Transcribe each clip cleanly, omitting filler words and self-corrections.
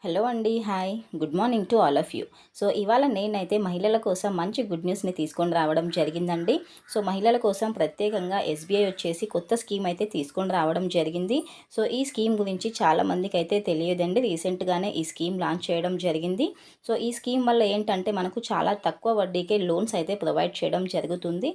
Hello అండి. Hi. Good morning to all of you. So ఇవాళ నేనైతే మహిళల కోసం మంచి గుడ్ న్యూస్ని తీసుకొని రావడం జరిగిందండి. సో మహిళల కోసం ప్రత్యేకంగా ఎస్బీఐ వచ్చేసి కొత్త స్కీమ్ అయితే తీసుకొని రావడం జరిగింది. సో ఈ స్కీమ్ గురించి చాలామందికి అయితే తెలియదండి. రీసెంట్గానే ఈ స్కీమ్ లాంచ్ చేయడం జరిగింది. సో ఈ స్కీమ్ వల్ల ఏంటంటే మనకు చాలా తక్కువ వడ్డీకే లోన్స్ అయితే ప్రొవైడ్ చేయడం జరుగుతుంది.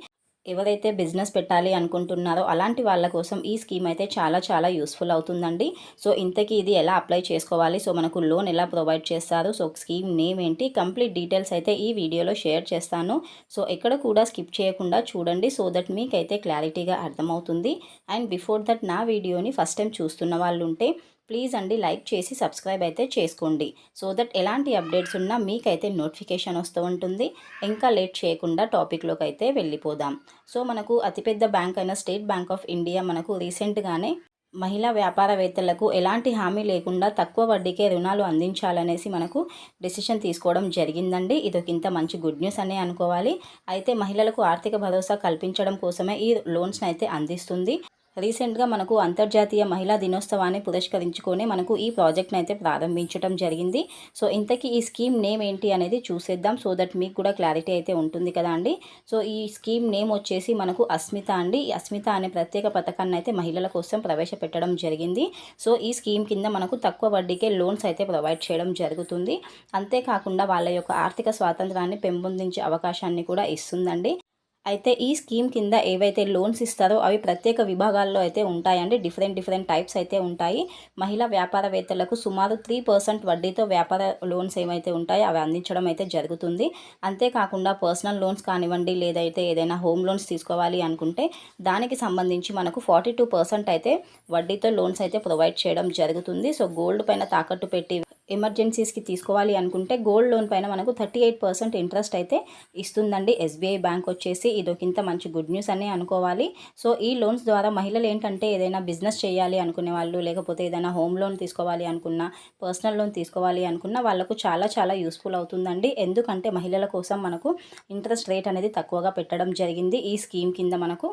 ఎవరైతే బిజినెస్ పెట్టాలి అనుకుంటున్నారో అలాంటి వాళ్ళ కోసం ఈ స్కీమ్ అయితే చాలా యూస్ఫుల్ అవుతుందండి. సో ఇంతకీ ఇది ఎలా అప్లై చేసుకోవాలి, సో మనకు లోన్ ఎలా ప్రొవైడ్ చేస్తారు, సో స్కీమ్ నేమ్ ఏంటి, కంప్లీట్ డీటెయిల్స్ అయితే ఈ వీడియోలో షేర్ చేస్తాను. సో ఎక్కడ కూడా స్కిప్ చేయకుండా చూడండి, సో దట్ మీకైతే క్లారిటీగా అర్థమవుతుంది. అండ్ బిఫోర్ దట్ నా వీడియోని ఫస్ట్ టైం చూస్తున్న వాళ్ళు ఉంటే ప్లీజ్ అండి లైక్ చేసి సబ్స్క్రైబ్ అయితే చేసుకోండి. సో దట్ ఎలాంటి అప్డేట్స్ ఉన్నా మీకైతే నోటిఫికేషన్ వస్తూ ఉంటుంది. ఇంకా లేట్ చేయకుండా టాపిక్లోకి అయితే వెళ్ళిపోదాం. సో మనకు అతిపెద్ద బ్యాంక్ అయిన స్టేట్ బ్యాంక్ ఆఫ్ ఇండియా మనకు రీసెంట్గానే మహిళా వ్యాపారవేత్తలకు ఎలాంటి హామీ లేకుండా తక్కువ వడ్డీకే రుణాలు అందించాలనేసి మనకు డెసిషన్ తీసుకోవడం జరిగిందండి. ఇదొకింత మంచి గుడ్ న్యూస్ అనే అనుకోవాలి. అయితే మహిళలకు ఆర్థిక భరోసా కల్పించడం కోసమే ఈ లోన్స్ని అయితే అందిస్తుంది. రీసెంట్గా మనకు అంతర్జాతీయ మహిళా దినోత్సవాన్ని పురస్కరించుకొని మనకు ఈ ప్రాజెక్ట్ని అయితే ప్రారంభించడం జరిగింది. సో ఇంతకీ ఈ స్కీమ్ నేమ్ ఏంటి అనేది చూసేద్దాం, సో దట్ మీకు కూడా క్లారిటీ అయితే ఉంటుంది కదా అండి. సో ఈ స్కీమ్ నేమ్ వచ్చేసి మనకు అస్మిత అండి. ఈ అస్మిత అనే ప్రత్యేక పథకాన్ని అయితే మహిళల కోసం ప్రవేశపెట్టడం జరిగింది. సో ఈ స్కీమ్ కింద మనకు తక్కువ వడ్డీకే లోన్స్ అయితే ప్రొవైడ్ చేయడం జరుగుతుంది. అంతేకాకుండా వాళ్ళ యొక్క ఆర్థిక స్వాతంత్రాన్ని పెంపొందించే అవకాశాన్ని కూడా ఇస్తుందండి. అయితే ఈ స్కీమ్ కింద ఏవైతే లోన్స్ ఇస్తారో అవి ప్రత్యేక విభాగాల్లో అయితే ఉంటాయండి. డిఫరెంట్ టైప్స్ అయితే ఉంటాయి. మహిళా వ్యాపారవేత్తలకు సుమారు 3% వడ్డీతో వ్యాపార లోన్స్ ఏమైతే ఉంటాయో అవి అందించడం అయితే జరుగుతుంది. అంతేకాకుండా పర్సనల్ లోన్స్ కానివ్వండి, లేదైతే ఏదైనా హోమ్ లోన్స్ తీసుకోవాలి అనుకుంటే దానికి సంబంధించి మనకు 42% అయితే వడ్డీతో లోన్స్ అయితే ప్రొవైడ్ చేయడం జరుగుతుంది. సో గోల్డ్ పైన తాకట్టు పెట్టి ఎమర్జెన్సీస్కి తీసుకోవాలి అనుకుంటే గోల్డ్ లోన్ పైన మనకు 38% ఇంట్రెస్ట్ అయితే ఇస్తుందండి ఎస్బీఐ బ్యాంక్ వచ్చేసి. ఇదొకింత మంచి గుడ్ న్యూస్ అని అనుకోవాలి. సో ఈ లోన్స్ ద్వారా మహిళలు ఏంటంటే ఏదైనా బిజినెస్ చేయాలి అనుకునే వాళ్ళు, లేకపోతే ఏదైనా హోమ్ లోన్ తీసుకోవాలి అనుకున్నా, పర్సనల్ లోన్ తీసుకోవాలి అనుకున్నా వాళ్ళకు చాలా యూస్ఫుల్ అవుతుందండి. ఎందుకంటే మహిళల కోసం మనకు ఇంట్రెస్ట్ రేట్ అనేది తక్కువగా పెట్టడం జరిగింది ఈ స్కీమ్ కింద మనకు.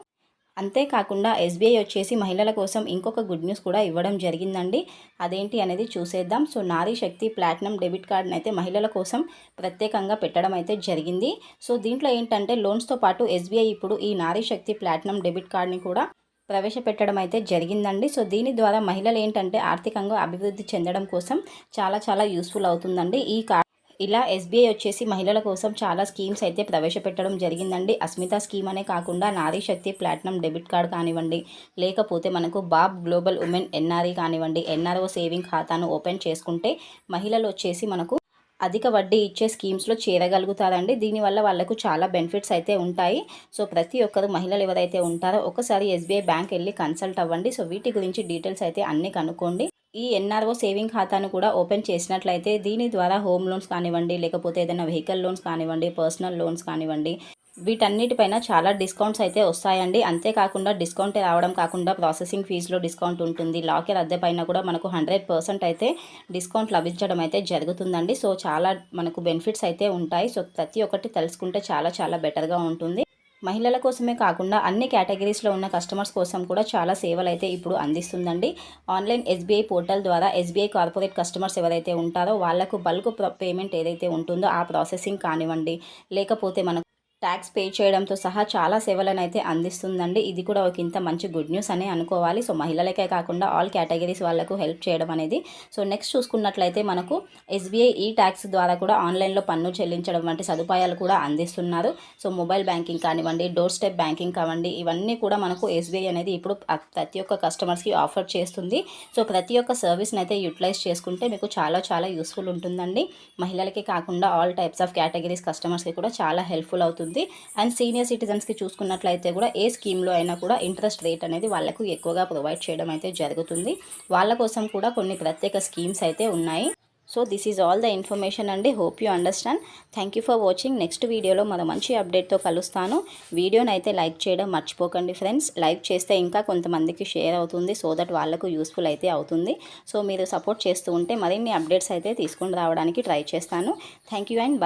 అంతేకాకుండా ఎస్బీఐ వచ్చేసి మహిళల కోసం ఇంకొక గుడ్ న్యూస్ కూడా ఇవ్వడం జరిగిందండి. అదేంటి అనేది చూసేద్దాం. సో నారీ శక్తి ప్లాటినం డెబిట్ కార్డ్ని అయితే మహిళల కోసం ప్రత్యేకంగా పెట్టడం అయితే జరిగింది. సో దీంట్లో ఏంటంటే లోన్స్తో పాటు ఎస్బీఐ ఇప్పుడు ఈ నారీ శక్తి ప్లాటినం డెబిట్ కార్డ్ని కూడా ప్రవేశపెట్టడం అయితే జరిగిందండి. సో దీని ద్వారా మహిళలు ఏంటంటే ఆర్థికంగా అభివృద్ధి చెందడం కోసం చాలా యూస్ఫుల్ అవుతుందండి ఈ కార్డ్. ఇలా ఎస్బీఐ వచ్చేసి మహిళల కోసం చాలా స్కీమ్స్ అయితే ప్రవేశపెట్టడం జరిగిందండి. అస్మిత స్కీమ్ అనే కాకుండా నారీ శక్తి ప్లాటినం డెబిట్ కార్డ్ కానివ్వండి, లేకపోతే మనకు బాబ్ గ్లోబల్ ఉమెన్ ఎన్ఆర్ఈ కానివ్వండి, ఎన్ఆర్ఓ సేవింగ్ ఖాతాను ఓపెన్ చేసుకుంటే మహిళలు వచ్చేసి మనకు అధిక వడ్డీ ఇచ్చే స్కీమ్స్లో చేరగలుగుతారండి. దీనివల్ల వాళ్ళకు చాలా బెనిఫిట్స్ అయితే ఉంటాయి. సో ప్రతి ఒక్కరు మహిళలు ఎవరైతే ఉంటారో ఒకసారి ఎస్బీఐ బ్యాంక్ వెళ్ళి కన్సల్ట్ అవ్వండి. సో వీటి గురించి డీటెయిల్స్ అయితే అన్నీ కనుక్కోండి. ఈ ఎన్ఆర్ఓ సేవింగ్ ఖాతాను కూడా ఓపెన్ చేసినట్లయితే దీని ద్వారా హోమ్ లోన్స్ కానివ్వండి, లేకపోతే ఏదైనా వెహికల్ లోన్స్ కానివ్వండి, పర్సనల్ లోన్స్ కానివ్వండి, వీటన్నిటిపైన చాలా డిస్కౌంట్స్ అయితే వస్తాయండి. అంతేకాకుండా డిస్కౌంట్ రావడం కాకుండా ప్రాసెసింగ్ ఫీజులో డిస్కౌంట్ ఉంటుంది. లాకర్ అద్దె పైన కూడా మనకు 100% అయితే డిస్కౌంట్ లభించడం అయితే జరుగుతుందండి. సో చాలా మనకు బెనిఫిట్స్ అయితే ఉంటాయి. సో ప్రతి ఒక్కటి తెలుసుకుంటే చాలా బెటర్గా ఉంటుంది. మహిళల కోసమే కాకుండా అన్ని కేటగిరీస్లో ఉన్న కస్టమర్స్ కోసం కూడా చాలా సేవలు అయితే ఇప్పుడు అందిస్తుందండి. ఆన్లైన్ ఎస్బీఐ పోర్టల్ ద్వారా ఎస్బీఐ కార్పొరేట్ కస్టమర్స్ ఎవరైతే ఉంటారో వాళ్లకు బల్క్ పేమెంట్ ఏదైతే ఉంటుందో ఆ ప్రాసెసింగ్ కానివ్వండి, లేకపోతే మనకు ట్యాక్స్ పే చేయడంతో సహా చాలా సేవలను అయితే అందిస్తుందండి. ఇది కూడా ఒక ఇంత మంచి గుడ్ న్యూస్ అనే అనుకోవాలి. సో మహిళలకే కాకుండా ఆల్ కేటగిరీస్ వాళ్ళకు హెల్ప్ చేయడం అనేది. సో నెక్స్ట్ చూసుకున్నట్లయితే మనకు ఎస్బీఐ ఈ ట్యాక్స్ ద్వారా కూడా ఆన్లైన్లో పన్ను చెల్లించడం వంటి సదుపాయాలు కూడా అందిస్తున్నారు. సో మొబైల్ బ్యాంకింగ్ కానివ్వండి, డోర్ స్టెప్ బ్యాంకింగ్ కానివ్వండి, ఇవన్నీ కూడా మనకు ఎస్బీఐ అనేది ఇప్పుడు ప్రతి ఒక్క కస్టమర్స్కి ఆఫర్ చేస్తుంది. సో ప్రతి ఒక్క సర్వీస్ని అయితే యూటిలైజ్ చేసుకుంటే మీకు చాలా యూస్ఫుల్ ఉంటుందండి. మహిళలకే కాకుండా ఆల్ టైప్స్ ఆఫ్ కేటగిరీస్ కస్టమర్స్కి కూడా చాలా హెల్ప్ఫుల్ అవుతుంది. అండ్ సీనియర్ సిటిజన్స్కి చూసుకున్నట్లయితే కూడా ఏ స్కీమ్లో అయినా కూడా ఇంట్రెస్ట్ రేట్ అనేది వాళ్ళకు ఎక్కువగా ప్రొవైడ్ చేయడం అయితే జరుగుతుంది. వాళ్ళ కోసం కూడా కొన్ని ప్రత్యేక స్కీమ్స్ అయితే ఉన్నాయి. So this is all the information అండి. Hope you understand. Thank you for watching. Next వీడియోలో మరో మంచి అప్డేట్తో కలుస్తాను. వీడియోని అయితే లైక్ చేయడం మర్చిపోకండి ఫ్రెండ్స్. లైక్ చేస్తే ఇంకా కొంతమందికి షేర్ అవుతుంది, సో దట్ వాళ్ళకు యూస్ఫుల్ అయితే అవుతుంది. సో మీరు సపోర్ట్ చేస్తూ ఉంటే మరిన్ని అప్డేట్స్ అయితే తీసుకొని రావడానికి ట్రై చేస్తాను. Thank you and by.